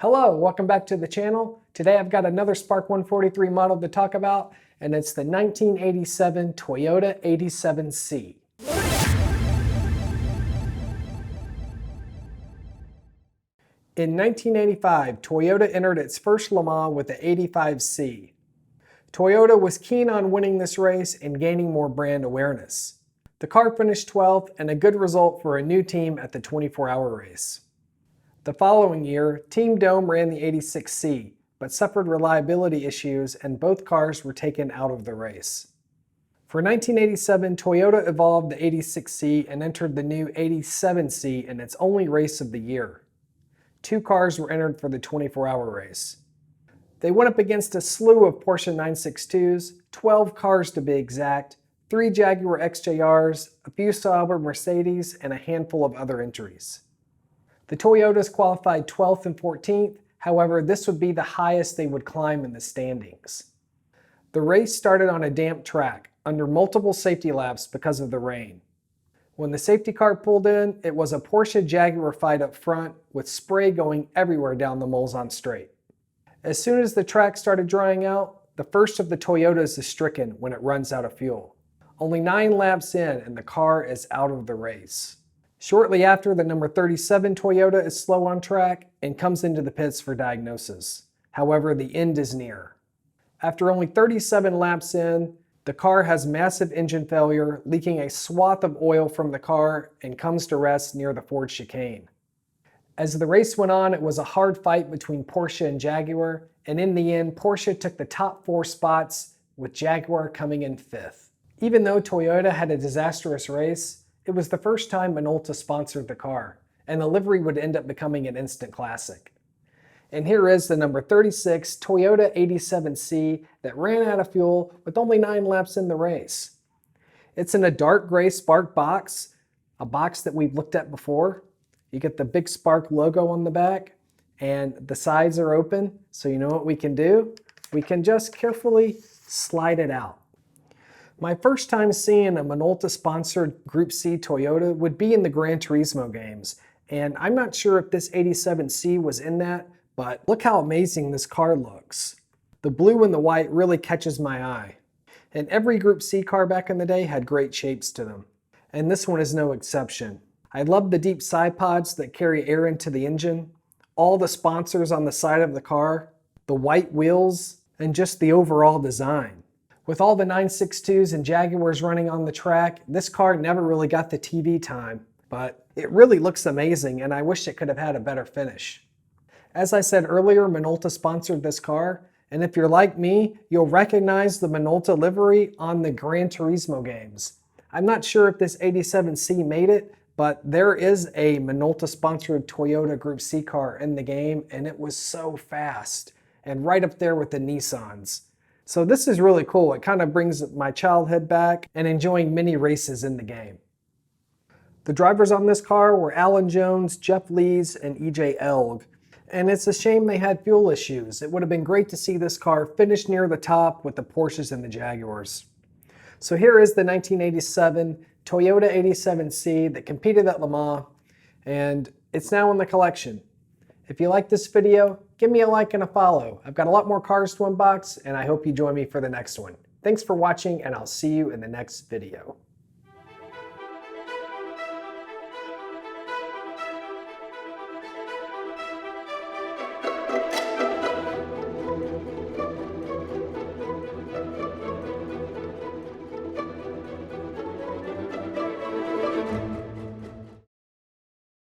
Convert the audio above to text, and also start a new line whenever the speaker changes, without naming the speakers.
Hello, welcome back to the channel. Today I've got another Spark 143 model to talk about, and it's the 1987 Toyota 87C. In 1985, Toyota entered its first Le Mans with the 85C. Toyota was keen on winning this race and gaining more brand awareness. The car finished 12th, and a good result for a new team at the 24-hour race. The following year, Team Dome ran the 86C, but suffered reliability issues and both cars were taken out of the race. For 1987, Toyota evolved the 86C and entered the new 87C in its only race of the year. 2 cars were entered for the 24-hour race. They went up against a slew of Porsche 962s, 12 cars to be exact, 3 Jaguar XJRs, a few Sauber Mercedes, and a handful of other entries. The Toyotas qualified 12th and 14th, however, this would be the highest they would climb in the standings. The race started on a damp track, under multiple safety laps because of the rain. When the safety car pulled in, it was a Porsche Jaguar fight up front, with spray going everywhere down the Mulsanne straight. As soon as the track started drying out, the first of the Toyotas is stricken when it runs out of fuel. Only 9 laps in and the car is out of the race. Shortly after, the number 37 Toyota is slow on track and comes into the pits for diagnosis. However, the end is near. After only 37 laps in, the car has massive engine failure, leaking a swath of oil from the car and comes to rest near the Ford chicane. As the race went on, it was a hard fight between Porsche and Jaguar, and in the end, Porsche took the top 4 spots, with Jaguar coming in 5th. Even though Toyota had a disastrous race, it was the first time Minolta sponsored the car, and the livery would end up becoming an instant classic. And here is the number 36 Toyota 87C that ran out of fuel with only 9 laps in the race. It's in a dark gray Spark box, a box that we've looked at before. You get the big Spark logo on the back, and the sides are open, so you know what we can do? We can just carefully slide it out. My first time seeing a Minolta-sponsored Group C Toyota would be in the Gran Turismo games, and I'm not sure if this 87C was in that, but look how amazing this car looks. The blue and the white really catches my eye. And every Group C car back in the day had great shapes to them, and this one is no exception. I love the deep side pods that carry air into the engine, all the sponsors on the side of the car, the white wheels, and just the overall design. With all the 962s and Jaguars running on the track, this car never really got the TV time, but it really looks amazing and I wish it could have had a better finish. As I said earlier, Minolta sponsored this car, and if you're like me, you'll recognize the Minolta livery on the Gran Turismo games. I'm not sure if this 87C made it, but there is a Minolta sponsored Toyota Group C car in the game, and it was so fast and right up there with the Nissans. So this is really cool. It kind of brings my childhood back and enjoying many races in the game. The drivers on this car were Alan Jones, Jeff Lees, and EJ Elg. And it's a shame they had fuel issues. It would have been great to see this car finish near the top with the Porsches and the Jaguars. So here is the 1987 Toyota 87C that competed at Le Mans, and it's now in the collection. If you like this video, give me a like and a follow. I've got a lot more cars to unbox, and I hope you join me for the next one. Thanks for watching, and I'll see you in the next video.